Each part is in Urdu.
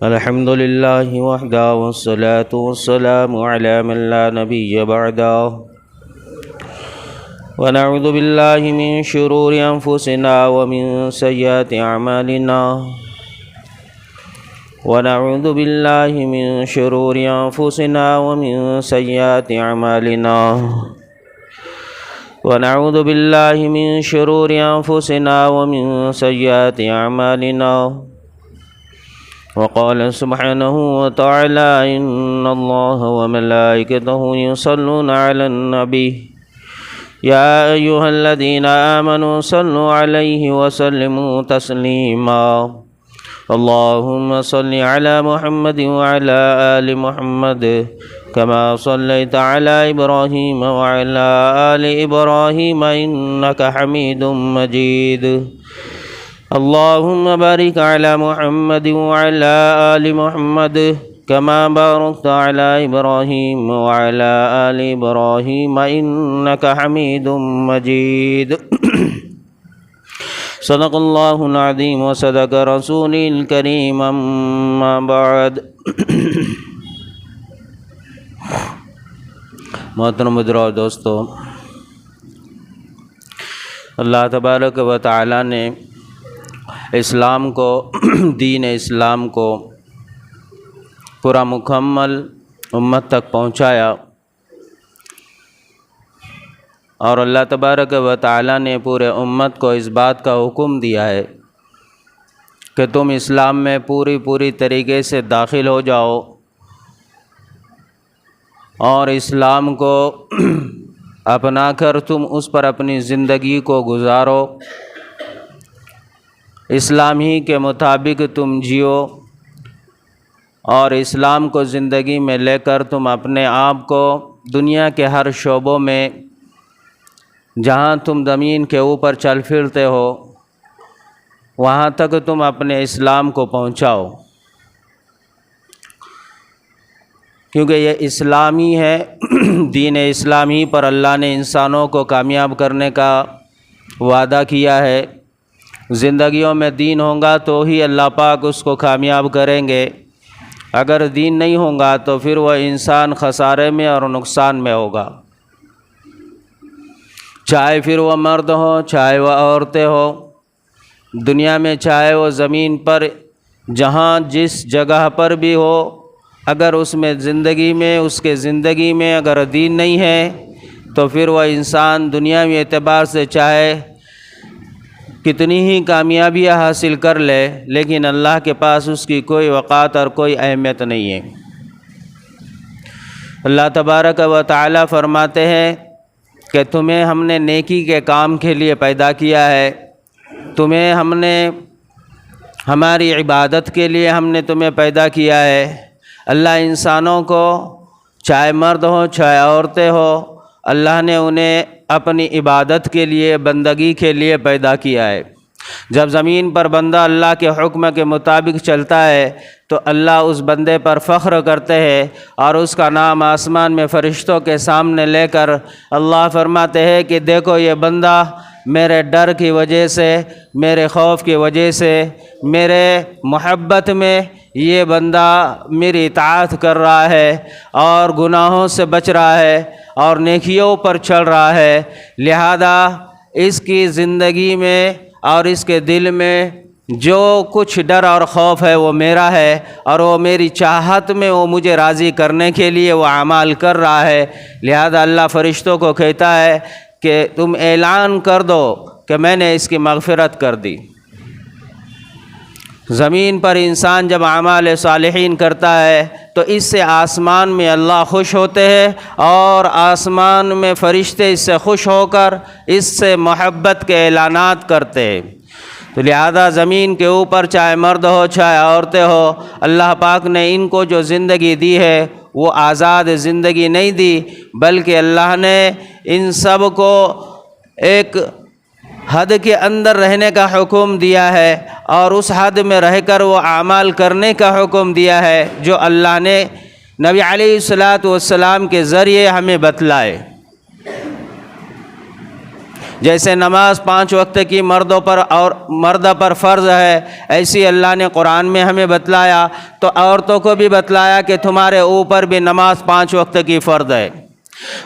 الحمد لله وحده والصلاة والسلام على من لا نبي بعده ونعوذ بالله من شرور أنفسنا ومن سيئات أعمالنا ونعوذ بالله من شرور أنفسنا ومن سيئات أعمالنا ونعوذ بالله من شرور أنفسنا ومن سيئات أعمالنا وقال سبحانه وتعالى إن الله وملائكته يصلون على النبي يا أيها الذين آمنوا صلوا عليه وسلموا تسليما اللهم صل على محمد وعلى آل محمد كما صليت على إبراهيم وعلى آل إبراهيم إنك حميد مجيد اللهم بارك على محمد وعلى آل محمد كما باركت على إبراهيم وعلى آل إبراهيم إنك حميد مجيد صدق الله العظيم وصدق رسوله الكريم أما بعد محترم حضرات دوستو، اللہ تبارک و تعالی نے اسلام کو دین اسلام کو پورا مکمل امت تک پہنچایا، اور اللہ تبارک و تعالی نے پورے امت کو اس بات کا حکم دیا ہے کہ تم اسلام میں پوری طریقے سے داخل ہو جاؤ اور اسلام کو اپنا کر تم اس پر اپنی زندگی کو گزارو، اسلام ہی کے مطابق تم جیو، اور اسلام کو زندگی میں لے کر تم اپنے آپ کو دنیا کے ہر شعبوں میں جہاں تم زمین کے اوپر چل پھرتے ہو وہاں تک تم اپنے اسلام کو پہنچاؤ، کیونکہ یہ اسلامی ہے، دین اسلامی پر اللہ نے انسانوں کو کامیاب کرنے کا وعدہ کیا ہے۔ زندگیوں میں دین ہوگا تو ہی اللہ پاک اس کو کامیاب کریں گے، اگر دین نہیں ہوگا تو پھر وہ انسان خسارے میں اور نقصان میں ہوگا، چاہے پھر وہ مرد ہوں چاہے وہ عورتیں ہوں، دنیا میں چاہے وہ زمین پر جہاں جس جگہ پر بھی ہو، اگر اس میں اس کے زندگی میں اگر دین نہیں ہے تو پھر وہ انسان دنیاوی اعتبار سے چاہے کتنی ہی کامیابیاں حاصل کر لے، لیکن اللہ کے پاس اس کی کوئی وقار اور کوئی اہمیت نہیں ہے۔ اللہ تبارک و تعالی فرماتے ہیں کہ تمہیں ہم نے نیکی کے کام کے لیے پیدا کیا ہے، تمہیں ہم نے ہماری عبادت کے لیے ہم نے تمہیں پیدا کیا ہے۔ اللہ انسانوں کو چاہے مرد ہو چاہے عورتیں ہو، اللہ نے انہیں اپنی عبادت کے لیے بندگی کے لیے پیدا کیا ہے۔ جب زمین پر بندہ اللہ کے حکم کے مطابق چلتا ہے تو اللہ اس بندے پر فخر کرتے ہیں اور اس کا نام آسمان میں فرشتوں کے سامنے لے کر اللہ فرماتے ہیں کہ دیکھو یہ بندہ میرے ڈر کی وجہ سے، میرے خوف کی وجہ سے، میرے محبت میں یہ بندہ میری اطاعت کر رہا ہے اور گناہوں سے بچ رہا ہے اور نیکیوں پر چل رہا ہے، لہذا اس کی زندگی میں اور اس کے دل میں جو کچھ ڈر اور خوف ہے وہ میرا ہے، اور وہ میری چاہت میں وہ مجھے راضی کرنے کے لیے وہ اعمال کر رہا ہے۔ لہذا اللہ فرشتوں کو کہتا ہے کہ تم اعلان کر دو کہ میں نے اس کی مغفرت کر دی۔ زمین پر انسان جب اعمال صالحین کرتا ہے تو اس سے آسمان میں اللہ خوش ہوتے ہیں، اور آسمان میں فرشتے اس سے خوش ہو کر اس سے محبت کے اعلانات کرتے ہیں۔ تو لہذا زمین کے اوپر چاہے مرد ہو چاہے عورتیں ہو، اللہ پاک نے ان کو جو زندگی دی ہے وہ آزاد زندگی نہیں دی، بلکہ اللہ نے ان سب کو ایک حد کے اندر رہنے کا حکم دیا ہے، اور اس حد میں رہ کر وہ اعمال کرنے کا حکم دیا ہے جو اللہ نے نبی علیہ الصلاۃ والسلام کے ذریعے ہمیں بتلائے۔ جیسے نماز 5 وقت کی مرد پر فرض ہے، ایسی اللہ نے قرآن میں ہمیں بتلایا، تو عورتوں کو بھی بتلایا کہ تمہارے اوپر بھی نماز 5 وقت کی فرض ہے۔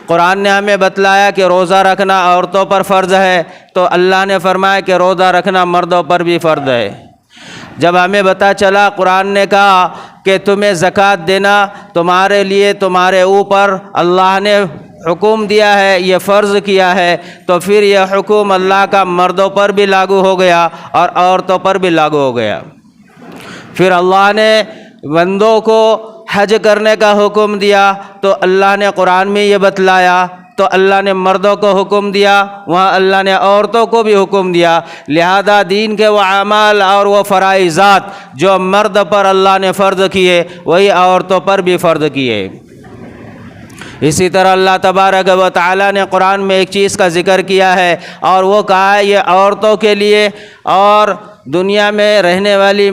قرآن نے ہمیں بتلایا کہ روزہ رکھنا عورتوں پر فرض ہے، تو اللہ نے فرمایا کہ روزہ رکھنا مردوں پر بھی فرض ہے۔ جب ہمیں پتہ چلا، قرآن نے کہا کہ تمہیں زکوٰۃ دینا تمہارے لیے، تمہارے اوپر اللہ نے حکم دیا ہے، یہ فرض کیا ہے، تو پھر یہ حکم اللہ کا مردوں پر بھی لاگو ہو گیا اور عورتوں پر بھی لاگو ہو گیا۔ پھر اللہ نے بندوں کو حج کرنے کا حکم دیا، تو اللہ نے قرآن میں یہ بتلایا، تو اللہ نے مردوں کو حکم دیا، وہاں اللہ نے عورتوں کو بھی حکم دیا۔ لہذا دین کے وہ اعمال اور وہ فرائضات جو مرد پر اللہ نے فرض کیے، وہی عورتوں پر بھی فرض کیے۔ اسی طرح اللہ تبارک و تعالیٰ نے قرآن میں ایک چیز کا ذکر کیا ہے، اور وہ کہا ہے یہ عورتوں کے لیے اور دنیا میں رہنے والی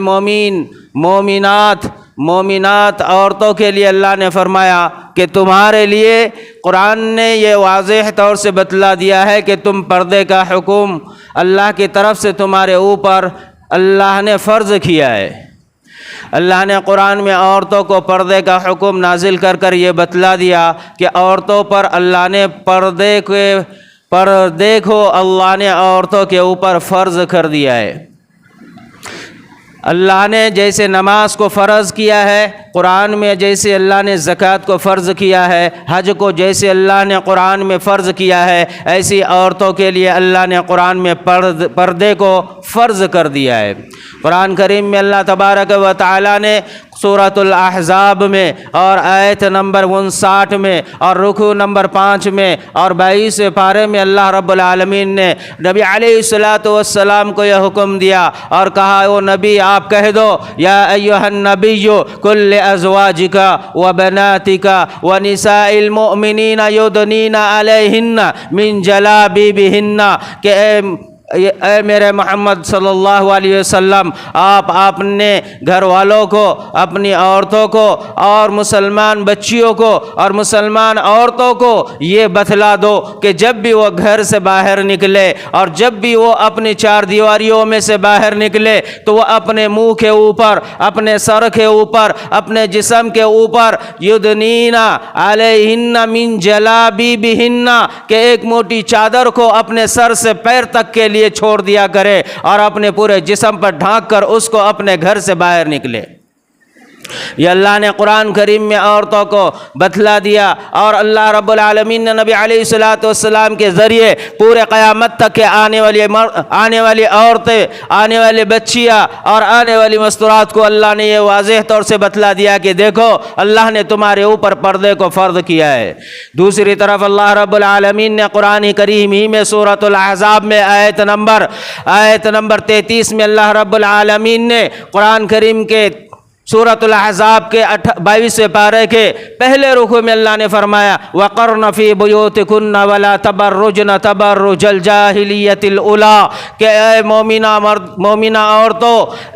مومنات عورتوں کے لیے اللہ نے فرمایا کہ تمہارے لیے قرآن نے یہ واضح طور سے بتلا دیا ہے کہ تم پردے کا حکم اللہ کی طرف سے تمہارے اوپر اللہ نے فرض کیا ہے۔ اللہ نے قرآن میں عورتوں کو پردے کا حکم نازل کر یہ بتلا دیا کہ عورتوں پر اللہ نے پردے کو اللہ نے عورتوں کے اوپر فرض کر دیا ہے۔ اللہ نے جیسے نماز کو فرض کیا ہے قرآن میں، جیسے اللہ نے زکوٰۃ کو فرض کیا ہے، حج کو جیسے اللہ نے قرآن میں فرض کیا ہے، ایسی عورتوں کے لیے اللہ نے قرآن میں پردے کو فرض کر دیا ہے۔ قرآن کریم میں اللہ تبارک و تعالیٰ نے سورۃ الاحزاب میں اور آیت نمبر 59 میں اور رکوع نمبر 5 میں اور 22 پارے میں اللہ رب العالمین نے نبی علیہ السلام کو یہ حکم دیا اور کہا، او نبی آپ کہہ دو، یا ایھا النبی قل لازواجک وبناتک ونساء المؤمنین یدنین علیہن من جلابیبہن، کہ اے میرے محمد صلی اللہ علیہ وسلم، آپ اپنے گھر والوں کو، اپنی عورتوں کو اور مسلمان بچیوں کو اور مسلمان عورتوں کو یہ بتلا دو کہ جب بھی وہ گھر سے باہر نکلے اور جب بھی وہ اپنی 4 دیواریوں میں سے باہر نکلے تو وہ اپنے منہ کے اوپر، اپنے سر کے اوپر، اپنے جسم کے اوپر یدنین علیہن من جلابیبہن، کہ ایک موٹی چادر کو اپنے سر سے پیر تک کے لیے چھوڑ دیا کرے اور اپنے پورے جسم پر ڈھانک کر اس کو اپنے گھر سے باہر نکلے۔ یہ اللہ نے قرآن کریم میں عورتوں کو بتلا دیا، اور اللہ رب العالمین نے نبی علیہ السلام کے ذریعے پورے قیامت تک کے آنے والی عورتیں، آنے والی بچیاں اور آنے والی مستورات کو اللہ نے یہ واضح طور سے بتلا دیا کہ دیکھو اللہ نے تمہارے اوپر پردے کو فرض کیا ہے۔ دوسری طرف اللہ رب العالمین نے قرآن کریم ہی میں سورۃ الاحزاب میں آیت نمبر 33 میں اللہ رب العالمین نے قرآن کریم کے سورۃ الاحزاب کے 22 پارے کے پہلے رکوع میں اللہ نے فرمایا، وَقَرْنَ فِي بُيُوتِكُنَّ وَلَا تَبَرُّجْنَ تَبَرُّجَ الْجَاهِلِيَّةِ الْأُولَىٰ، کہ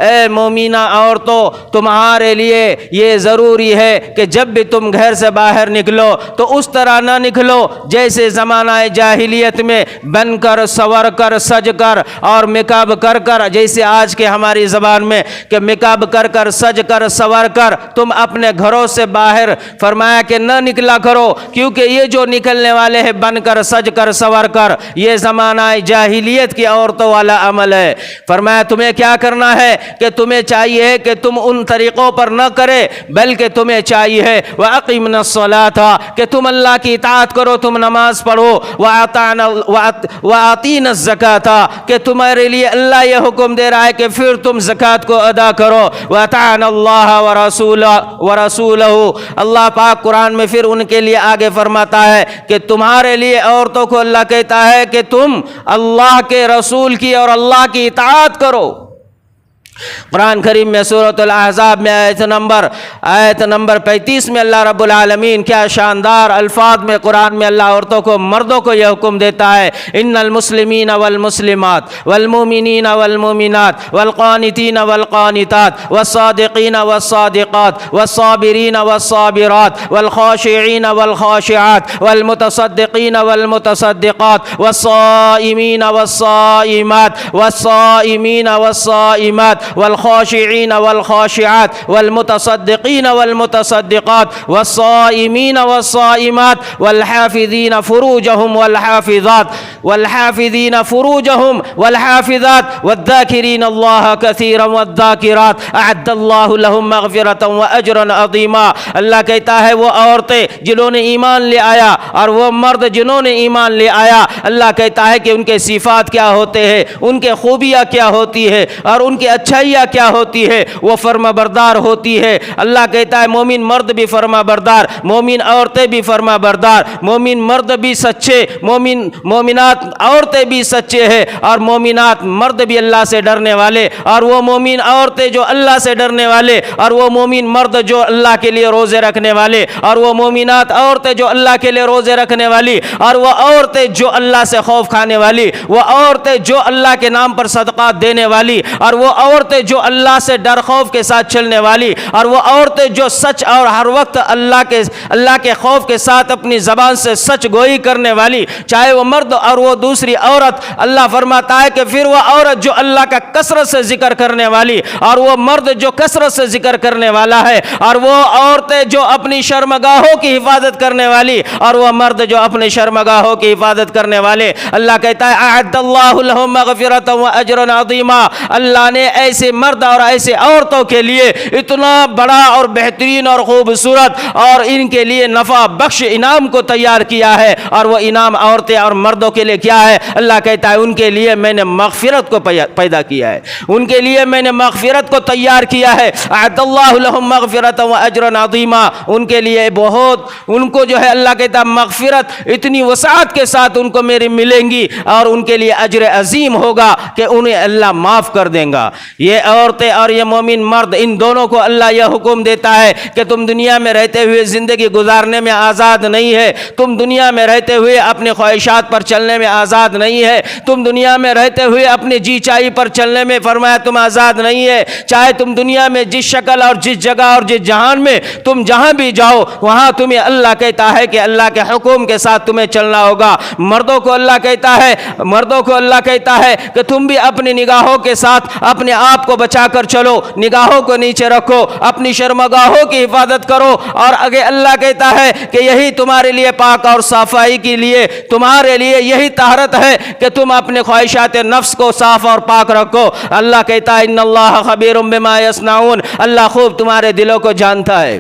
اے مومنہ عورتوں تمہارے لیے یہ ضروری ہے کہ جب بھی تم گھر سے باہر نکلو تو اس طرح نہ نکلو جیسے زمانہ جاہلیت میں بن کر، سور کر، سج کر اور مکاب کر، جیسے آج کے ہماری زبان میں کہ مکاب کر سج کر سور کر تم اپنے گھروں سے باہر، فرمایا کہ نہ نکلا کرو، کیونکہ یہ جو نکلنے والے ہیں بن کر، سج کر، سور کر، یہ زمانہ جاہلیت کی عورتوں والا عمل ہے۔ فرمایا تمہیں کیا کرنا ہے کہ تمہیں چاہیے کہ تم ان طریقوں پر نہ کرے، بلکہ تمہیں چاہیے وَأَقِمْنَا الصَّلَاةَ، کہ تم اللہ کی اطاعت کرو، تم نماز پڑھو، وَآتِينَا الزَّكَاةَ، کہ تمہارے لیے اللہ یہ حکم دے رہا ہے کہ پھر تم زکوٰۃ کو ادا کرو، وَأَطِيعْنَا اللَّهَ وَرَسُولَهُ، اللہ پاک قرآن میں پھر ان کے لیے آگے فرماتا ہے کہ تمہارے لیے عورتوں کو اللہ کہتا ہے کہ تم اللہ کے رسول کی اور اللہ کی اطاعت کرو۔ قرآن کریم میں سورۃ الاحزاب میں آیت نمبر 35 میں اللہ رب العالمین کیا شاندار الفاظ میں قرآن میں اللہ عورتوں کو مردوں کو یہ حکم دیتا ہے، ان المسلمین والمسلمات والمؤمنین والمؤمنات والقانتین والقانتات والصادقین والصادقات والصابرین والصابرات والخاشعین والخاشعات والمتصدقین والمتصدقات والصائمین والصائمات والصائمین والصائمات والخاشعين والخاشعات والمتصدقين والمتصدقات والصائمين والصائمات والحافظين فروجهم والحافظات والذاكرين الله كثيرا والذاكرات أعد الله لهم مغفرة وأجرا عظيما۔ اللہ کہتا ہے وہ عورتیں جنہوں نے ایمان لے آیا اور وہ مرد جنہوں نے ایمان لے آیا، اللہ کہتا ہے کہ ان کے صفات کیا ہوتے ہیں، ان کے خوبیاں کیا ہوتی ہے اور ان کے اچھائیاں کیا ہوتی ہے، وہ فرما بردار ہوتی ہے۔ اللہ کہتا ہے مومن مرد بھی فرما بردار، مومن عورتیں بھی فرما بردار، مومن مرد بھی سچے، مومنات عورتیں بھی سچے ہیں، اور مومنات مرد بھی اللہ سے ڈرنے والے، اور وہ مومن عورتیں جو اللہ سے ڈرنے والے، اور وہ مومن مرد جو اللہ کے لیے روزے رکھنے والے، اور وہ مومنات عورتیں جو اللہ کے لیے روزے رکھنے والی، اور وہ عورتیں جو اللہ سے خوف کھانے والی، وہ عورتیں جو اللہ کے نام پر صدقات دینے والی، اور وہ عورتیں جو اللہ سے ڈر خوف کے ساتھ چلنے والی، اور وہ عورتیں جو سچ اور ہر وقت اللہ کے خوف کے ساتھ اپنی زبان سے سچ گوئی کرنے والی، چاہے وہ مرد اور وہ دوسری عورت، اللہ فرماتا ہے کہ پھر وہ عورت جو اللہ کا کثرت سے ذکر کرنے والی، اور وہ مرد جو کثرت سے ذکر کرنے والا ہے، اور وہ عورتیں جو اپنی شرمگاہوں کی حفاظت کرنے والی، اور وہ مرد جو اپنی شرمگاہوں کی حفاظت کرنے والے، اللہ کہتا ہے اعد اللہ لہم مغفرۃ واجرا عظیما۔ اللہ نے ایسے مرد اور ایسے عورتوں کے لیے اتنا بڑا اور بہترین اور خوبصورت اور ان کے لیے نفع بخش انعام کو تیار کیا ہے، اور وہ انعام عورتیں اور مردوں کے لیے کیا ہے؟ اللہ کہتا ہے ان کے لیے میں نے مغفرت کو پیدا کیا ہے، ان کے لیے میں نے مغفرت کو تیار کیا ہے۔ اعد اللہ لہم مغفرۃ واجرا عظیما، ان کے لیے بہت، ان کو جو ہے اللہ کہتا ہے مغفرت اتنی وسعت کے ساتھ ان کو میری ملیں گی، اور ان کے لیے اجر عظیم ہوگا کہ انہیں اللہ معاف کر دیں گا۔ یہ عورتیں اور یہ مومن مرد، ان دونوں کو اللہ یہ حکم دیتا ہے کہ تم دنیا میں رہتے ہوئے زندگی گزارنے میں آزاد نہیں ہے، تم دنیا میں رہتے ہوئے اپنی خواہشات پر چلنے میں آزاد نہیں ہے، تم دنیا میں رہتے ہوئے اپنی جی چاہی پر چلنے میں فرمایا تم آزاد نہیں ہے، چاہے تم دنیا میں جس شکل اور جس جگہ اور جس جہان میں تم جہاں بھی جاؤ، وہاں تمہیں اللہ کہتا ہے کہ اللہ کے حکم کے ساتھ تمہیں چلنا ہوگا۔ مردوں کو اللہ کہتا ہے کہ تم بھی اپنی نگاہوں کے ساتھ اپنے آپ کو بچا کر چلو، نگاہوں کو نیچے رکھو، اپنی شرمگاہوں کی حفاظت کرو، اور اگر اللہ کہتا ہے کہ یہی تمہارے لیے پاک اور صفائی کے لیے تمہارے لیے یہی طہارت ہے کہ تم اپنے خواہشات نفس کو صاف اور پاک رکھو۔ اللہ کہتا ہے ان اللہ خبیر بما یصنعون، اللہ خوب تمہارے دلوں کو جانتا ہے۔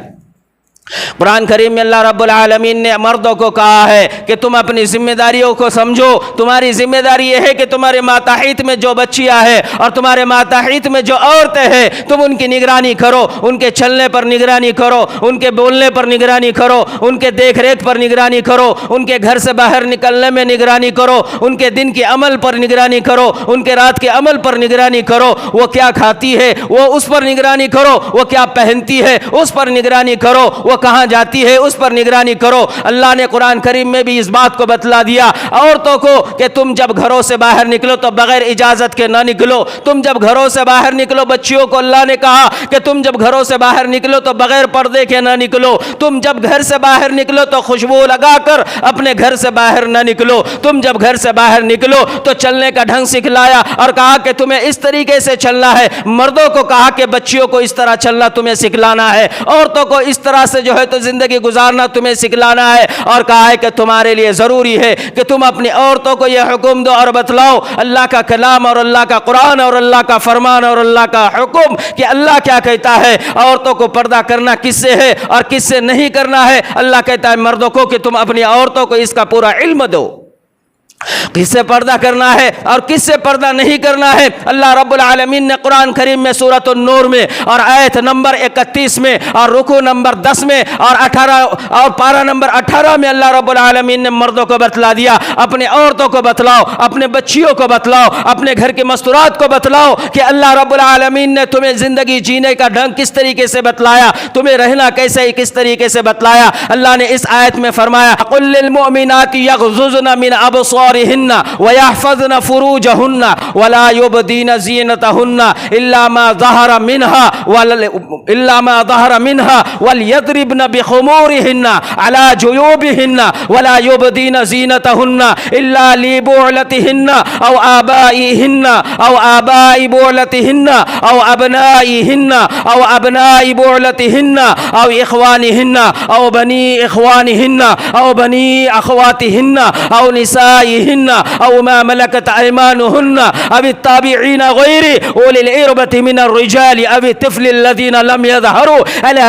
قرآن کریم میں اللہ رب العالمین نے مردوں کو کہا ہے کہ تم اپنی ذمہ داریوں کو سمجھو، تمہاری ذمہ داری یہ ہے کہ تمہارے ماتحت میں جو بچیاں ہیں اور تمہارے ماتحت میں جو عورتیں ہیں تم ان کی نگرانی کرو، ان کے چلنے پر نگرانی کرو، ان کے بولنے پر نگرانی کرو، ان کے دیکھ ریکھ پر نگرانی کرو، ان کے گھر سے باہر نکلنے میں نگرانی کرو، ان کے دن کے عمل پر نگرانی کرو، ان کے رات کے عمل پر نگرانی کرو، وہ کیا کھاتی ہے وہ اس پر نگرانی کرو، وہ کیا پہنتی ہے اس پر نگرانی کرو، وہ کہاں جاتی ہے اس پر نگرانی کرو۔ اللہ نے قرآن کریم میں بھی اس بات کو بتلا دیا عورتوں کو کہ تم جب گھروں سے باہر نکلو تو بغیر اجازت کے نہ نکلو، تم جب گھروں سے باہر نکلو، بچیوں کو اللہ نے کہا کہ تم جب گھروں سے باہر نکلو تو بغیر پردے کے نہ نکلو، تم جب گھر سے باہر نکلو تو خوشبو لگا کر اپنے گھر سے باہر نہ نکلو، تم جب گھر سے باہر نکلو تو چلنے کا ڈھنگ سکھلایا اور کہا کہ تمہیں اس طریقے سے چلنا ہے، مردوں کو کہا کہ بچیوں کو اس طرح چلنا تمہیں سکھلانا ہے، عورتوں کو اس طرح سے جو ہے تو زندگی گزارنا تمہیں سکھلانا ہے، اور کہا ہے کہ تمہارے لیے ضروری ہے کہ تم اپنی عورتوں کو یہ حکم دو اور بتلاؤ اللہ کا کلام اور اللہ کا قرآن اور اللہ کا فرمان اور اللہ کا حکم کہ اللہ کیا کہتا ہے، عورتوں کو پردہ کرنا کس سے ہے اور کس سے نہیں کرنا ہے۔ اللہ کہتا ہے مردوں کو کہ تم اپنی عورتوں کو اس کا پورا علم دو۔ کس سے پردہ کرنا ہے اور کس سے پردہ نہیں کرنا ہے، اللہ رب العالمین نے قرآن کریم میں سورۃ النور میں اور آیت نمبر 31 میں اور رکوع نمبر 10 میں اور 18 اور پارہ نمبر 18 میں اللہ رب العالمین نے مردوں کو بتلا دیا، اپنے عورتوں کو بتلاؤ، اپنے بچیوں کو بتلاؤ، اپنے گھر کے مستورات کو بتلاؤ کہ اللہ رب العالمین نے تمہیں زندگی جینے کا ڈھنگ کس طریقے سے بتلایا، تمہیں رہنا کیسے کس طریقے سے بتلایا۔ اللہ نے اس آیت میں فرمایا قل للمؤمنات یغضضن من ابصارهن ويحفظن فروجهن ولا يبدين زينتهن الا ما ظهر منها وليضربن بخمورهن على جيوبهن ولا يبدين زينتهن الا لبعولتهن او آبائهن او آباء بعولتهن او ابنائهن او ابناء بعولتهن او اخوانهن او بني اخوانهن او بني اخواتهن او نسائهن او ما ملكت ايمانهن او التابعين غير اولي الاربة من الرجال او الطفل الذين لم يظهروا على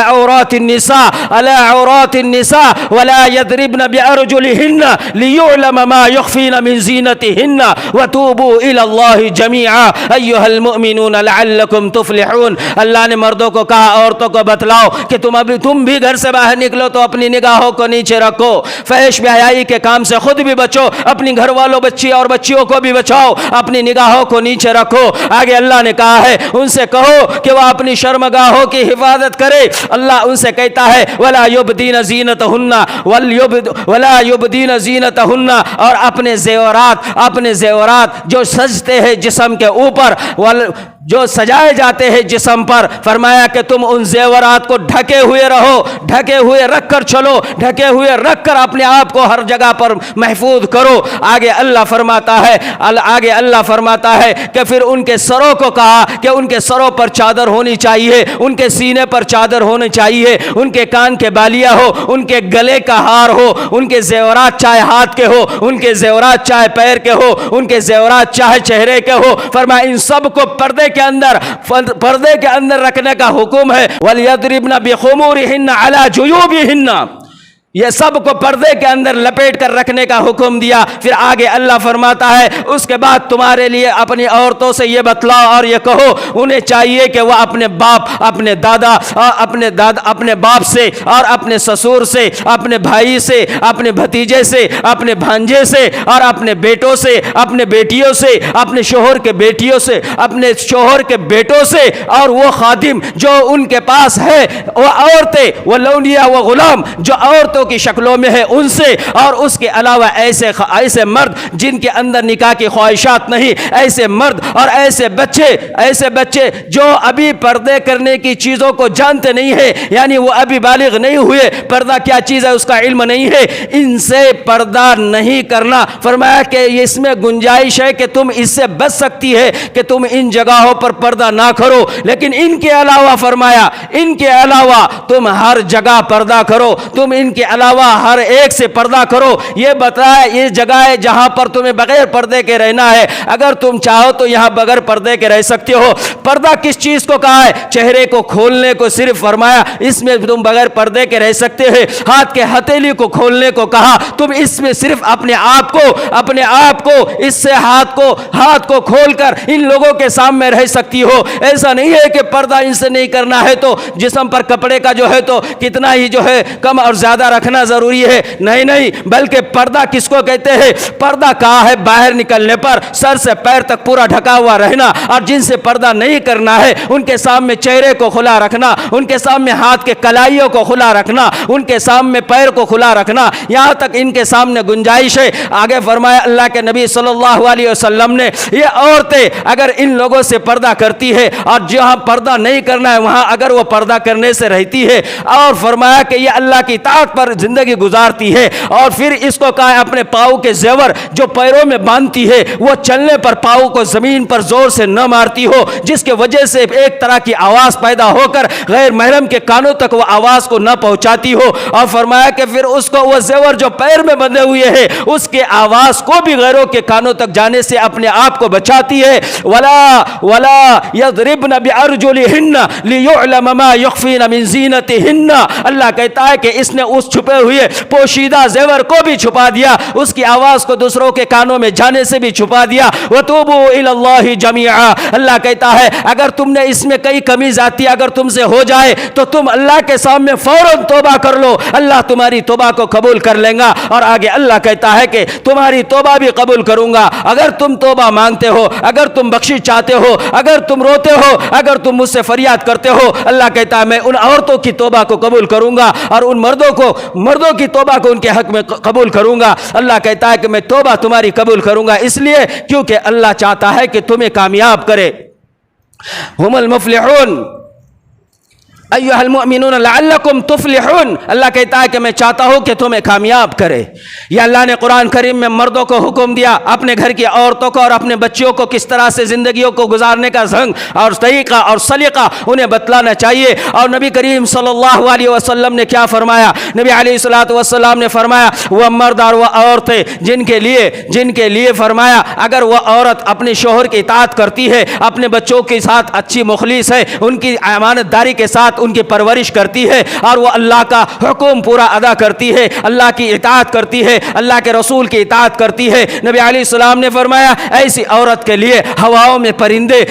عورات النساء ولا يضربن بأرجلهن ليعلم ما يخفين من زينتهن وتوبوا الى الله جميعا ايها المؤمنون لعلكم تفلحون۔ اللہ نے مردوں کو کہا عورتوں کو بتلاؤ کہ تم بھی گھر سے باہر نکلو تو اپنی نگاہوں کو نیچے رکھو، فحش بے حیائی کے کام سے خود بھی بچو، اپنی گھر والوں بچی اور بچیوں کو بھی بچاؤ، اپنی نگاہوں کو نیچے رکھو۔ آگے اللہ نے کہا ہے ان سے کہو کہ وہ اپنی شرمگاہوں کی حفاظت کرے۔ اللہ ان سے کہتا ہے ولا یبدین زینتہن اور اپنے زیورات جو سجتے ہیں جسم کے اوپر جو سجائے جاتے ہیں جسم پر، فرمایا کہ تم ان زیورات کو ڈھکے ہوئے رہو، ڈھکے ہوئے رکھ کر چلو، ڈھکے ہوئے رکھ کر اپنے آپ کو ہر جگہ پر محفوظ کرو۔ آگے اللہ فرماتا ہے کہ پھر ان کے سروں کو کہا کہ ان کے سروں پر چادر ہونی چاہیے، ان کے سینے پر چادر ہونی چاہیے، ان کے کان کے بالیاں ہو، ان کے گلے کا ہار ہو، ان کے زیورات چاہے ہاتھ کے ہو، ان کے زیورات چاہے پیر کے ہو، ان کے زیورات چاہے چہرے کے ہو، فرمایا ان سب کو پردے کے اندر رکھنے کا حکم ہے۔ وَلْيَضْرِبْنَ بِخُمُورِهِنَّ عَلَى جُيُوبِهِنَّ، یہ سب کو پردے کے اندر لپیٹ کر رکھنے کا حکم دیا۔ پھر آگے اللہ فرماتا ہے اس کے بعد تمہارے لیے اپنی عورتوں سے یہ بتلاؤ اور یہ کہو انہیں چاہیے کہ وہ اپنے باپ، اپنے دادا، اپنے باپ سے اور اپنے سسور سے، اپنے بھائی سے، اپنے بھتیجے سے، اپنے بھانجے سے اور اپنے بیٹوں سے، اپنے بیٹیوں سے، اپنے شوہر کے بیٹیوں سے، اپنے شوہر کے بیٹوں سے اور وہ خادم جو ان کے پاس ہے، وہ عورتیں، وہ لونیا، وہ غلام جو عورتوں کی شکلوں میں ہے ان سے، اور اس کے علاوہ ایسے مرد جن کے اندر نکاح کی خواہشات نہیں، ایسے مرد اور ایسے بچے جو ابھی پردے کرنے کی چیزوں کو جانتے نہیں ہیں، یعنی وہ ابھی بالغ نہیں ہوئے، پردہ کیا چیز ہے اس کا علم نہیں ہے، ان سے پردہ نہیں کرنا۔ فرمایا کہ اس میں گنجائش ہے کہ تم اس سے بچ سکتی ہے کہ تم ان جگہوں پر پردہ نہ کرو، لیکن ان کے علاوہ فرمایا ان کے علاوہ تم ہر جگہ پردہ کرو، تم ان کے علاوہ ہر ایک سے پردہ کرو۔ یہ بتایا یہ جگہ ہے جہاں پر تمہیں بغیر پردے کے رہنا ہے، اگر تم چاہو تو یہاں بغیر پردے کے رہ سکتے ہو۔ پردہ کس چیز کو کہا ہے؟ چہرے کو کھولنے کو صرف فرمایا اس میں تم بغیر پردے کے رہ سکتے ہیں۔ ہاتھ کے ہتھیلی کو کھولنے کو کہا، تم اس میں صرف اپنے آپ کو اس سے ہاتھ کو کھول کر ان لوگوں کے سامنے رہ سکتی ہو۔ ایسا نہیں ہے کہ پردہ ان سے نہیں کرنا ہے تو جسم پر کپڑے کا جو ہے تو کتنا ہی جو ہے کم اور زیادہ رکھنا ضروری ہے، نہیں، بلکہ پردہ کس کو کہتے ہیں؟ پردہ کہا ہے باہر نکلنے پر سر سے پیر تک پورا ڈھکا ہوا رہنا، اور جن سے پردہ نہیں کرنا ہے ان کے سامنے چہرے کو کھلا رکھنا، ان کے سامنے ہاتھ کے کلائیوں کو کھلا رکھنا، ان کے سامنے پیر کو کھلا رکھنا، یہاں تک ان کے سامنے گنجائش ہے۔ آگے فرمایا اللہ کے نبی صلی اللہ علیہ وسلم نے یہ عورتیں اگر ان لوگوں سے پردہ کرتی ہے اور جہاں پردہ نہیں کرنا ہے وہاں اگر وہ پردہ کرنے سے رہتی ہے، اور فرمایا کہ یہ اللہ کی اطاعت پر زندگی گزارتی ہے، اور پھر اس کو کہا ہے اپنے پاؤں کے زیور جو پیروں میں باندھتی ہے وہ چلنے پر پاؤں کو زمین پر زور سے نہ مارتی ہو، جس کے وجہ سے ایک طرح کی آواز پیدا ہو کر غیر محرم کے کانوں تک وہ آواز کو نہ پہنچاتی ہو، اور فرمایا کہ پھر اس کو وہ زیور جو پیر میں بندھے ہوئے ہیں اس کے آواز کو بھی غیروں کے کانوں تک جانے سے اپنے آپ کو بچاتی ہے۔ ولا یضربن بارجلہن لیعلم ما یخفین من زینتہن، اللہ کہتا ہے کہ اس نے اس چھپے ہوئے پوشیدہ زیور کو بھی چھپا دیا، اس کی آواز کو دوسروں کے کانوں میں جانے سے بھی چھپا دیا۔ وَتُوبُوا إِلَى اللَّهِ جَمِيعًا، اللہ کہتا ہے اگر تم نے اس میں کئی کمی زیادتی اگر تم سے ہو جائے تو تم اللہ کے سامنے فوراً توبہ کر لو، اللہ تمہاری توبہ کو قبول کر لیں گا۔ اور آگے اللہ کہتا ہے کہ تمہاری توبہ بھی قبول کروں گا اگر تم توبہ مانگتے ہو، اگر تم بخشش چاہتے ہو، اگر تم روتے ہو، اگر تم مجھ سے فریاد کرتے ہو۔ اللہ کہتا ہے میں ان عورتوں کی توبہ کو قبول کروں گا اور ان مردوں کی توبہ کو ان کے حق میں قبول کروں گا۔ اللہ کہتا ہے کہ میں توبہ تمہاری قبول کروں گا، اس لیے کیونکہ اللہ چاہتا ہے کہ تمہیں کامیاب کرے۔ ہم المفلحون ایھا المؤمنون لعلکم تفلحون، اللہ کہتا ہے کہ میں چاہتا ہوں کہ تمہیں کامیاب کرے۔ یہ اللہ نے قرآن کریم میں مردوں کو حکم دیا اپنے گھر کی عورتوں کو اور اپنے بچیوں کو کس طرح سے زندگیوں کو گزارنے کا ڈھنگ اور طریقہ اور سلیقہ انہیں بتلانا چاہیے۔ اور نبی کریم صلی اللہ علیہ وسلم نے کیا فرمایا؟ نبی علیہ الصلوۃ والسلام نے فرمایا وہ مرد اور وہ عورتیں جن کے لیے فرمایا اگر وہ عورت اپنے شوہر کی اطاعت کرتی ہے، اپنے بچوں کے ساتھ اچھی مخلص ہے، ان کی امانت داری کے ساتھ ان کی پرورش کرتی ہے اور وہ اللہ کا حکم پورا ادا کرتی ہے، اللہ کی اطاعت کرتی ہے، اللہ کے رسول کی اطاعت کرتی ہے، نبی علیہ السلام نے فرمایا ایسی عورت کے لیے ہواؤں میں پرندے،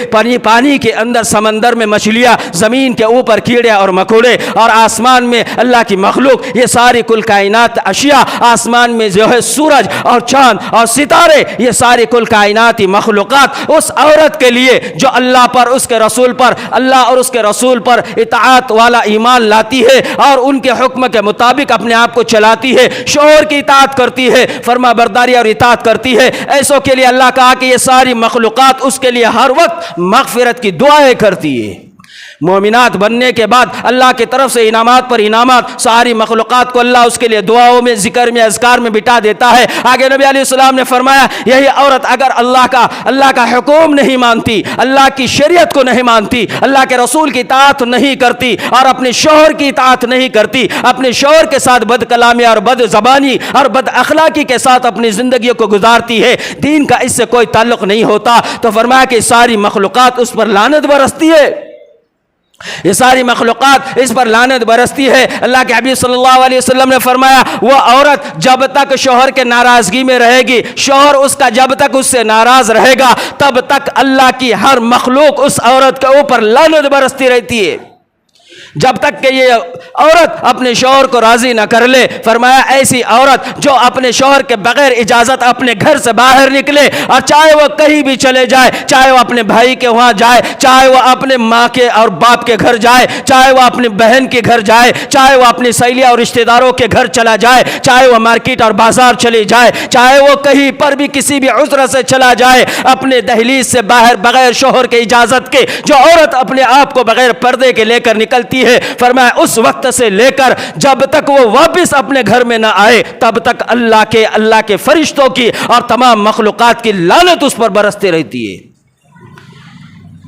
پانی کے اندر سمندر میں مچھلیاں، زمین کے اوپر کیڑے اور مکوڑے اور آسمان میں اللہ کی مخلوق، یہ ساری کل کائنات اشیاء، آسمان میں جو ہے سورج اور چاند اور ستارے، یہ ساری کل کائناتی مخلوقات اس عورت کے لیے جو اللہ پر، اس کے رسول پر، اللہ اور اس کے رسول پر اطاعت والا ایمان لاتی ہے اور ان کے حکم کے مطابق اپنے آپ کو چلاتی ہے، شوہر کی اطاعت کرتی ہے، فرما برداری اور اطاعت کرتی ہے، ایسوں کے لیے اللہ کہا کہ یہ ساری مخلوقات اس کے لیے ہر وقت مغفرت کی دعائیں کرتی ہے۔ مومنات بننے کے بعد اللہ کی طرف سے انعامات پر انعامات، ساری مخلوقات کو اللہ اس کے لیے دعاؤں میں، ذکر میں، اذکار میں بٹا دیتا ہے۔ آگے نبی علیہ السلام نے فرمایا یہی عورت اگر اللہ کا حکم نہیں مانتی، اللہ کی شریعت کو نہیں مانتی، اللہ کے رسول کی اطاعت نہیں کرتی اور اپنے شوہر کی اطاعت نہیں کرتی، اپنے شوہر کے ساتھ بد کلامی اور بد زبانی اور بد اخلاقی کے ساتھ اپنی زندگیوں کو گزارتی ہے، دین کا اس سے کوئی تعلق نہیں ہوتا، تو فرمایا کہ ساری مخلوقات اس پر لعنت برستی ہے، یہ ساری مخلوقات اس پر لعنت برستی ہے۔ اللہ کے حبیب صلی اللہ علیہ وسلم نے فرمایا وہ عورت جب تک شوہر کے ناراضگی میں رہے گی، شوہر اس کا جب تک اس سے ناراض رہے گا، تب تک اللہ کی ہر مخلوق اس عورت کے اوپر لعنت برستی رہتی ہے، جب تک کہ یہ عورت اپنے شوہر کو راضی نہ کر لے۔ فرمایا ایسی عورت جو اپنے شوہر کے بغیر اجازت اپنے گھر سے باہر نکلے اور چاہے وہ کہیں بھی چلے جائے، چاہے وہ اپنے بھائی کے وہاں جائے، چاہے وہ اپنے ماں کے اور باپ کے گھر جائے، چاہے وہ اپنی بہن کے گھر جائے، چاہے وہ اپنی سہیلیاں اور رشتہ داروں کے گھر چلا جائے، چاہے وہ مارکیٹ اور بازار چلی جائے، چاہے وہ کہیں پر بھی کسی بھی عذر سے چلا جائے، اپنے دہلیز سے باہر بغیر شوہر کے اجازت کے جو عورت اپنے آپ کو بغیر پردے کے لے کر نکلتی ہے، فرمایا اس وقت سے لے کر جب تک وہ واپس اپنے گھر میں نہ آئے تب تک اللہ کے فرشتوں کی اور تمام مخلوقات کی لعنت اس پر برستی رہتی ہے۔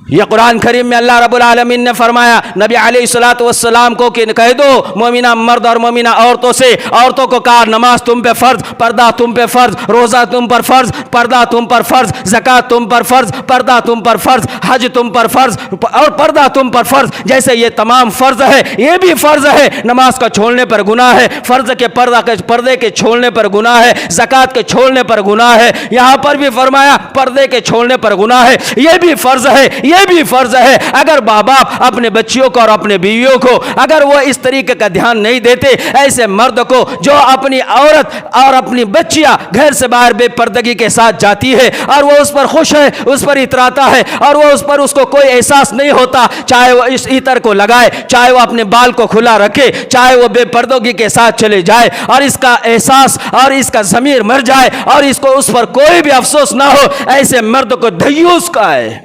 یہ قرآن کریم میں اللہ رب العالمین نے فرمایا نبی علیہ الصلوۃ والسلام کو کہ کہہ دو مومنہ مرد اور مومنہ عورتوں سے، عورتوں کو کہا نماز تم پہ فرض، پردہ تم پہ فرض، روزہ تم پر فرض، پردہ تم پر فرض، زکوٰۃ تم پر فرض، پردہ تم پر فرض، حج تم پر فرض اور پردہ تم پر فرض۔ جیسے یہ تمام فرض ہے یہ بھی فرض ہے، نماز کا چھوڑنے پر گناہ ہے، فرض کے پردے کے چھوڑنے پر گناہ ہے، زکوٰۃ کے چھوڑنے پر گناہ ہے، یہاں پر بھی فرمایا پردے کے چھوڑنے پر گناہ ہے، یہ بھی فرض ہے، یہ بھی فرض ہے۔ اگر ماں باپ اپنے بچیوں کو اور اپنے بیویوں کو اگر وہ اس طریقے کا دھیان نہیں دیتے، ایسے مرد کو جو اپنی عورت اور اپنی بچیاں گھر سے باہر بے پردگی کے ساتھ جاتی ہے اور وہ اس پر خوش ہے، اس پر اتراتا ہے اور وہ اس کو کوئی احساس نہیں ہوتا، چاہے وہ اس عطر کو لگائے، چاہے وہ اپنے بال کو کھلا رکھے، چاہے وہ بے پردگی کے ساتھ چلے جائے اور اس کا احساس اور اس کا ضمیر مر جائے اور اس پر کوئی بھی افسوس نہ ہو، ایسے مرد کو دیوس کہا ہے۔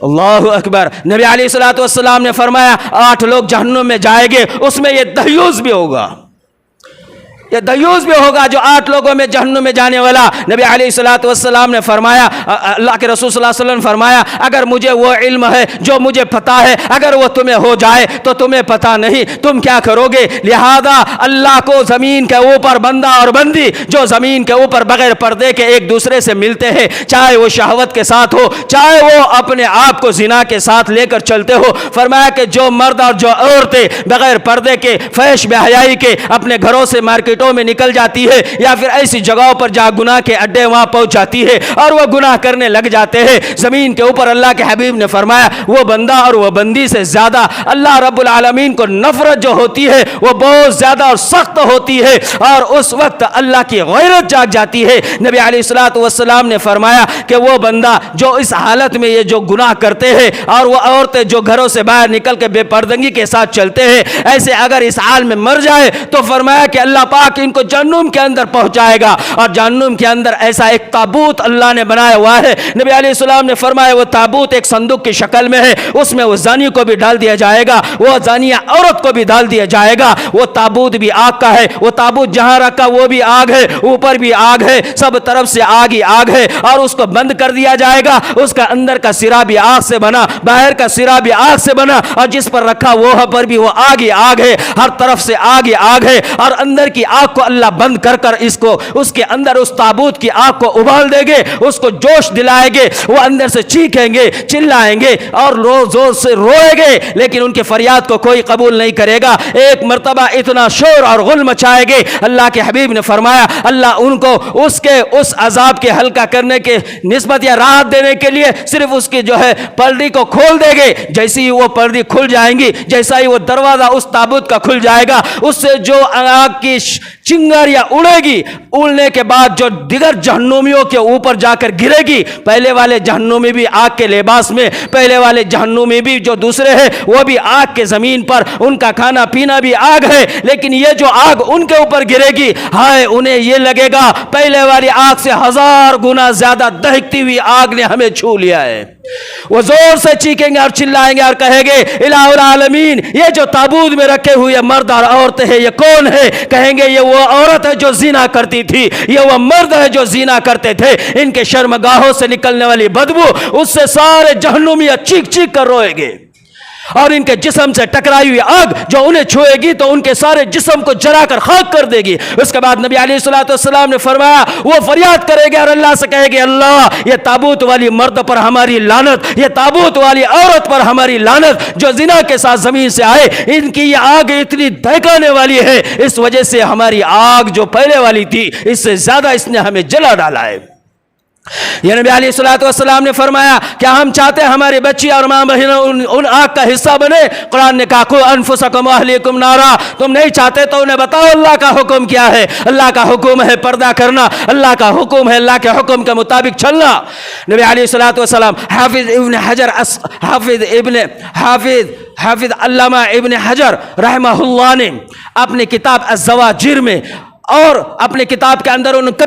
اللہ اکبر۔ نبی علیہ الصلوۃ والسلام نے فرمایا 8 لوگ جہنم میں جائیں گے، اس میں یہ دیوس بھی ہوگا۔ یہ دیوس بھی ہوگا جو 8 لوگوں میں جہنم میں جانے والا۔ نبی علیہ السلام نے فرمایا، اللہ کے رسول صلی اللہ علیہ وسلم نے فرمایا، اگر مجھے وہ علم ہے جو مجھے پتہ ہے، اگر وہ تمہیں ہو جائے تو تمہیں پتہ نہیں تم کیا کرو گے۔ لہذا اللہ کو زمین کے اوپر بندہ اور بندی جو زمین کے اوپر بغیر پردے کے ایک دوسرے سے ملتے ہیں، چاہے وہ شہوت کے ساتھ ہو، چاہے وہ اپنے آپ کو زنا کے ساتھ لے کر چلتے ہو، فرمایا کہ جو مرد اور جو عورتیں بغیر پردے کے، فحش بے حیائی کے اپنے گھروں سے مارکیٹوں میں نکل جاتی ہے یا پھر ایسی جگہوں پر جہاں گناہ کے اڈے وہاں پہنچ جاتی ہے اور وہ گناہ کرنے لگ جاتے ہیں، زمین کے اوپر اللہ کے حبیب نے فرمایا وہ بندہ اور وہ بندی سے زیادہ اللہ رب العالمین کو نفرت جو ہوتی ہے وہ بہت زیادہ اور سخت ہوتی ہے، اور اس وقت اللہ کی غیرت جاگ جاتی ہے۔ نبی علیہ السلام نے فرمایا کہ وہ بندہ جو اس حالت میں یہ جو گناہ کرتے ہیں اور وہ عورتیں جو گھروں سے باہر نکل کے بے پردگی کے ساتھ چلتے ہیں، ایسے اگر اس حال میں مر جائے تو فرمایا کہ اللہ پاک ان کو جہنم کے اندر پہنچائے گا، اور جہنم کے اندر ایسا ایک تابوت اللہ نے بنایا ہوا ہے۔ نبی علیہ السلام نے فرمایا وہ تابوت ایک صندوق کی شکل میں ہے، اس میں وہ زانی کو بھی ڈال دیا جائے گا، وہ زانیہ عورت کو بھی ڈال دیا جائے گا۔ وہ تابوت بھی آگ کا ہے، وہ تابوت جہاں رکھا وہ بھی آگ ہے، اوپر بھی آگ ہے، سب طرف سے آگ ہی آگ ہے، اور اس کو بند کر دیا جائے گا۔ اس کا اندر کا سرا بھی آگ سے بنا، باہر کا سرا بھی آگ سے بنا، اور جس پر رکھا وہ پر بھی وہ آگ ہی آگ ہے، ہر طرف سے آگ ہی آگ ہے، اور اندر کی آگ کو اللہ بند کر کر اس کے اندر اس تابوت کی آگ کو ابال دے گے، اس کو جوش دلائے گے، وہ اندر سے چیخیں گے، چلائیں گے اور زور سے روئیں گے، لیکن ان کے فریاد کو کوئی قبول نہیں کرے گا۔ ایک مرتبہ اتنا شور اور غل مچائے گے، اللہ کے حبیب نے فرمایا اللہ ان کو اس عذاب کے ہلکا کرنے کے نسبت یا راحت دینے کے لیے صرف اس کی جو ہے پردی کو کھول دے گے۔ جیسی ہی وہ پردی کھل جائیں گی، جیسا ہی وہ دروازہ اس تابوت کا کھل جائے گا، اس سے جو آگ کی چنگاریاں اڑے گی، اڑنے کے بعد جو دیگر جہنمیوں کے اوپر جا کر گرے گی، پہلے والے جہنمی بھی آگ کے لباس میں، پہلے والے جہنمی بھی جو دوسرے ہیں وہ بھی آگ کے زمین پر، ان کا کھانا پینا بھی آگ ہے، لیکن یہ جو آگ ان کے اوپر گرے گی، ہائے انہیں یہ لگے گا پہلے والی آگ سے 1000 گنا زیادہ دہکتی ہوئی آگ نے ہمیں چھو لیا ہے۔ وہ زور سے چیخیں گے اور چلائیں گے اور کہیں گے الہ العالمین، یہ جو تابوت میں رکھے ہوئے مرد اور عورتیں ہیں یہ کون ہے؟ کہیں گے یہ وہ عورت ہے جو زنا کرتی تھی، یہ وہ مرد ہے جو زنا کرتے تھے، ان کے شرمگاہوں سے نکلنے والی بدبو اس سے سارے جہنمیاں چیخ چیخ کر روئیں گے، اور ان کے جسم سے ٹکرائی ہوئی آگ جو انہیں چھوئے گی تو ان کے سارے جسم کو جلا کر خاک کر دے گی۔ اس کے بعد نبی علیہ السلام نے فرمایا وہ فریاد کرے گے اور اللہ سے کہے گے اللہ یہ تابوت والی مرد پر ہماری لعنت، یہ تابوت والی عورت پر ہماری لعنت جو زنا کے ساتھ زمین سے آئے، ان کی یہ آگ اتنی دہکانے والی ہے، اس وجہ سے ہماری آگ جو پہلے والی تھی اس سے زیادہ اس نے ہمیں جلا ڈالا ہے۔ یہ نبی علیہ السلام نے فرمایا کیا ہم چاہتے ہیں ہماری بچی اور ماں بہن ان آگ کا حصہ بنے؟ قرآن نے کہا قو انفسکم واہلیکم نارا، تم نہیں چاہتے تو انہیں بتاؤ اللہ کا حکم کیا ہے۔ اللہ کا حکم ہے پردہ کرنا، اللہ کا حکم ہے اللہ کے حکم کے مطابق چلنا۔ نبی علیہ السلام حافظ علامہ ابن حجر رحمہ اللہ نے اپنی کتاب الزواجر میں اور اپنے کتاب کے اندر انہوں نے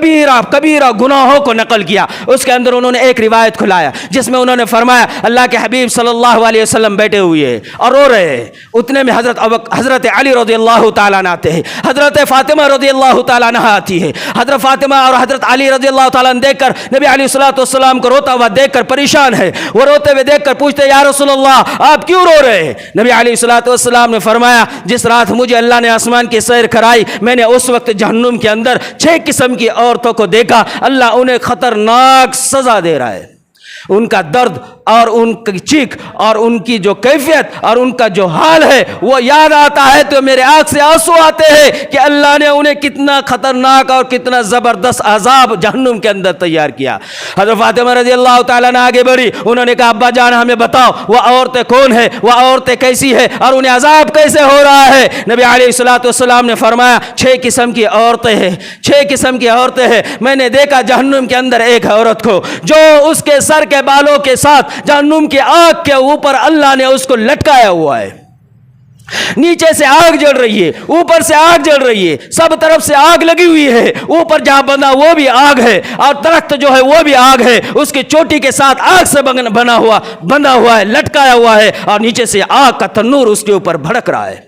کبیرہ گناہوں کو نقل کیا، اس کے اندر انہوں نے ایک روایت کھلایا جس میں انہوں نے فرمایا اللہ کے حبیب صلی اللہ علیہ وسلم بیٹھے ہوئے ہیں اور رو رہے ہیں، اتنے میں حضرت علی رضی اللہ تعالیٰ عنہ آتے ہیں، حضرت فاطمہ رضی اللہ تعالیٰ عنہ آتی ہے، حضرت فاطمہ اور حضرت علی رضی اللہ تعالیٰ عنہ دیکھ کر نبی علیہ السلام کو روتا ہوا دیکھ کر پریشان ہے، وہ روتے ہوئے دیکھ کر پوچھتے یا رسول اللہ آپ کیوں رو رہے ہیں؟ نبی علیہ السلام نے فرمایا جس رات مجھے اللہ نے آسمان کی سیر کرائی میں نے اس وقت جہنم کے اندر 6 قسم کی عورتوں کو دیکھا، اللہ انہیں خطرناک سزا دے رہا ہے، ان کا درد اور ان کی چیخ اور ان کی جو کیفیت اور ان کا جو حال ہے وہ یاد آتا ہے تو میرے آنکھ سے آنسو آتے ہیں کہ اللہ نے انہیں کتنا خطرناک اور کتنا زبردست عذاب جہنم کے اندر تیار کیا۔ حضرت فاطمہ رضی اللہ تعالیٰ نے آگے بڑھی، انہوں نے کہا ابا جان ہمیں بتاؤ وہ عورتیں کون ہیں، وہ عورتیں کیسی ہیں اور انہیں عذاب کیسے ہو رہا ہے؟ نبی علیہ السلام نے فرمایا 6 قسم کی عورتیں ہیں، 6 قسم کی عورتیں ہیں، میں نے دیکھا جہنم کے اندر ایک عورت کو جو اس کے سر کے بالوں کے ساتھ جہنم کی آگ کے اوپر اللہ نے اس کو لٹکایا ہوا ہے، نیچے سے آگ جل رہی ہے، اوپر سے آگ جل رہی ہے، سب طرف سے آگ لگی ہوئی ہے، اوپر جہاں بنا وہ بھی آگ ہے اور درخت جو ہے وہ بھی آگ ہے، اس کی چوٹی کے ساتھ آگ سے بنا ہوا ہے، لٹکایا ہوا ہے اور نیچے سے آگ کا تنور اس کے اوپر بھڑک رہا ہے۔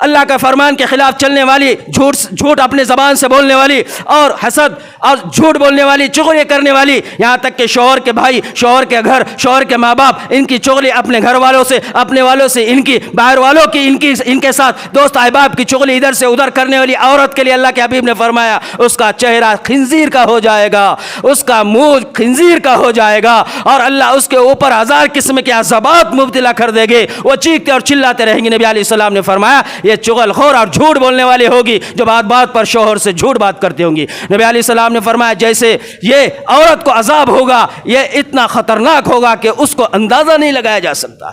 اللہ کا فرمان کے خلاف چلنے والی، جھوٹ اپنے زبان سے بولنے والی، اور حسد اور جھوٹ بولنے والی، چغلی کرنے والی، یہاں تک کہ شوہر کے بھائی، شوہر کے گھر، شوہر کے ماں باپ، ان کی چغلی، اپنے گھر والوں سے، اپنے والوں سے، ان کی باہر والوں کی، ان کے ساتھ دوست احباب کی چغلی ادھر سے ادھر کرنے والی عورت کے لیے اللہ کے حبیب نے فرمایا اس کا چہرہ خنزیر کا ہو جائے گا، اس کا منہ خنزیر کا ہو جائے گا، اور اللہ اس کے اوپر 1000 قسم کے عذابات مبتلا کر دے گے، وہ چیختے اور چلاتے رہیں گے۔ نبی علیہ السلام نے فرمایا یہ چغل خور اور جھوٹ بولنے والی ہوگی جو بات بات پر شوہر سے جھوٹ بات کرتی ہوں گی۔ نبی علیہ السلام نے فرمایا جیسے یہ عورت کو عذاب ہوگا یہ اتنا خطرناک ہوگا کہ اس کو اندازہ نہیں لگایا جا سکتا۔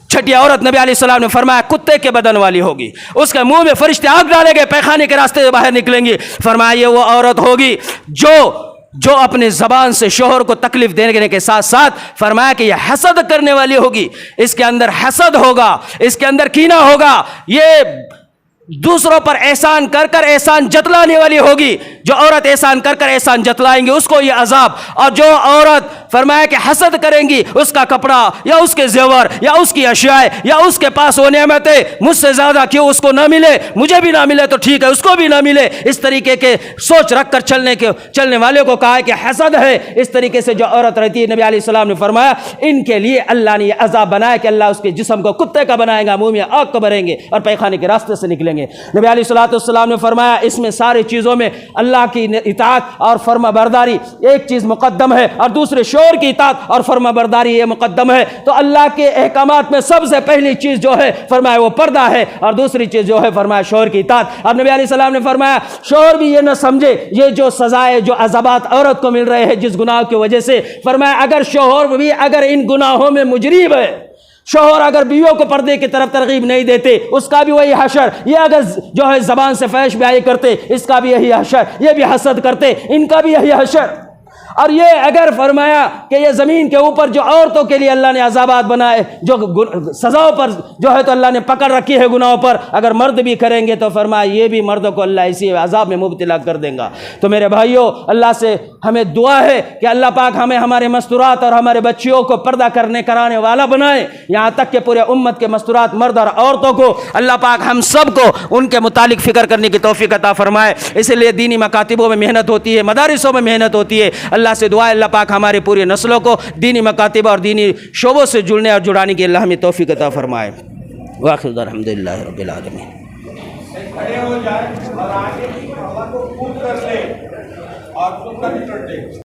چھٹی عورت نبی علیہ السلام نے فرمایا کتے کے بدن والی ہوگی، اس کے منہ میں فرشتے آگ ڈالیں گے، پیخانے کے راستے سے باہر نکلیں گی۔ فرمایا یہ وہ عورت ہوگی جو اپنے زبان سے شوہر کو تکلیف دینے کے ساتھ ساتھ فرمایا کہ یہ حسد کرنے والی ہوگی، اس کے اندر حسد ہوگا، اس کے اندر کینہ ہوگا، یہ دوسروں پر احسان کر کر احسان جتلانے والی ہوگی۔ جو عورت احسان کر کر احسان جتلائیں گی اس کو یہ عذاب، اور جو عورت فرمایا کہ حسد کریں گی، اس کا کپڑا یا اس کے زیور یا اس کی اشیاء یا اس کے پاس وہ نعمتیں مجھ سے زیادہ کیوں اس کو نہ ملے، مجھے بھی نہ ملے تو ٹھیک ہے اس کو بھی نہ ملے، اس طریقے کے سوچ رکھ کر چلنے والے کو کہا ہے کہ حسد ہے۔ اس طریقے سے جو عورت رہتی ہے نبی علیہ السلام نے فرمایا ان کے لیے اللہ نے یہ عذاب بنایا کہ اللہ اس کے جسم کو کتے کا بنائے گا، منہ میں آگ کو بھریں گے اور پیخانے کے راستے سے نکلیں گے۔ نبی علیہ السلام نے فرمایا اس میں ساری چیزوں میں اللہ کی اطاعت اور فرما برداری ایک چیز مقدم ہے، اور دوسرے شوہر کی اطاعت اور فرما برداری یہ مقدم ہے۔ تو اللہ کے احکامات میں سب سے پہلی چیز جو ہے فرمایا وہ پردہ ہے، اور دوسری چیز جو ہے فرمایا شوہر کی اطاعت۔ اور نبی علیہ السلام نے فرمایا شوہر بھی یہ نہ سمجھے یہ جو سزائے جو عذابات عورت کو مل رہے ہیں جس گناہ کی وجہ سے، فرمایا اگر شوہر بھی اگر ان گناہوں میں مجرم ہے، شوہر اگر بیویوں کو پردے کی طرف ترغیب نہیں دیتے اس کا بھی وہی حشر، یہ اگر جو ہے زبان سے فحش بیائی کرتے اس کا بھی یہی حشر، یہ بھی حسد کرتے ان کا بھی یہی حشر۔ اور یہ اگر فرمایا کہ یہ زمین کے اوپر جو عورتوں کے لیے اللہ نے عذابات بنائے، جو سزاؤں پر جو ہے تو اللہ نے پکڑ رکھی ہے گناہوں پر، اگر مرد بھی کریں گے تو فرمایا یہ بھی مردوں کو اللہ اسی عذاب میں مبتلا کر دیں گا۔ تو میرے بھائیوں اللہ سے ہمیں دعا ہے کہ اللہ پاک ہمیں ہمارے مستورات اور ہمارے بچیوں کو پردہ کرانے والا بنائے، یہاں تک کہ پورے امت کے مستورات مرد اور عورتوں کو اللہ پاک ہم سب کو ان کے متعلق فکر کرنے کی توفیق عطا فرمائے۔ اسی لیے دینی مکاتبوں میں محنت ہوتی ہے، مدارسوں میں محنت ہوتی ہے۔ اللہ سے دعا ہے اللہ پاک ہماری پوری نسلوں کو دینی مکاتب اور دینی شعبوں سے جڑنے اور جڑانے کی اللہ ہمیں توفیق عطا فرمائے۔ وآخر الحمدللہ رب العالمین۔ کھڑے ہو جائیں اور آگے کی ہوا کو خوب کر لیں اور سنت چڑھ دیں۔